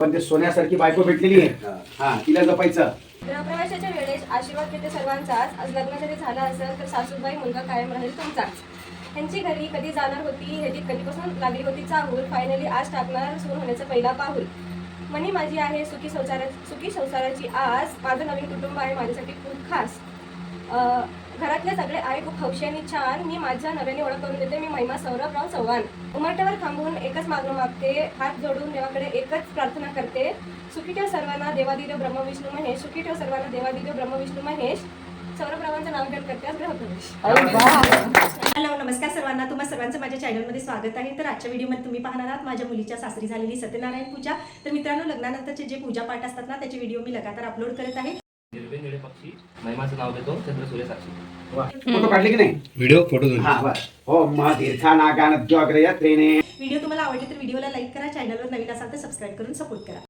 पण ते सोन्यासारखी बायको भेटलेली आहे, हा तिला जपायचं. गृहप्रवेशाच्या वेळेस आशीर्वाद घेते सर्वांचाच. आज लग्न जरी झालं असेल तर सासूबाई मुलगा कायम राहील तुमचाच. ह्यांची घरी कधी जाणार होती, ह्याची कधीपासून लागली होती चाहूल. फायनली आज टाकणार सून होण्याचं पहिला पाऊल. मनी माझी आहे सुखी संसाराची आस. माझं नवीन कुटुंब आहे माझ्यासाठी खूप खास. घरातले सगळे आहे खूप हौशी आणि छान. मी माझ्या नव्याने ओळख करून देते, मी महिमा सौरभराव चव्हाण. उमरट्यावर थांबून एकच मागणं मागते, हात जोडून देवाकडे एकच प्रार्थना करते. सुखी ठेव सर्वांना देवादिदेव ब्रह्मविष्णू महेश. सुखी ठेव सर्वांना देवादिदेव ब्रह्मविष्णू महेश. सौरभरावांचं नाव घेऊन करते आज गृहप्रवेश. हॅलो, नमस्कार सर्वांना. तुम्हा सर्वांचं माझ्या चॅनलमध्ये स्वागत आहे. तर आजच्या व्हिडिओमध्ये तुम्ही पाहणार आहात माझ्या मुलीच्या सासरी झालेली सत्यनारायण पूजा. तर मित्रांनो, लग्नानंतरचे जे पूजा पाठ असतात ना, त्याचे व्हिडिओ मी लगातार अपलोड करत आहे. निळे पक्षी महिमाचं नाव देतो चंद्र सूर्य साक्षी. फोटो काढले की नाही? व्हिडिओ फोटो हा बस. हो मग तीर्थानागानद्योग्रयत्रेने. व्हिडिओ तुम्हाला आवडले तर व्हिडिओला लाईक करा, चॅनलवर नवीन असाल तर सबस्क्राईब करून सपोर्ट करा.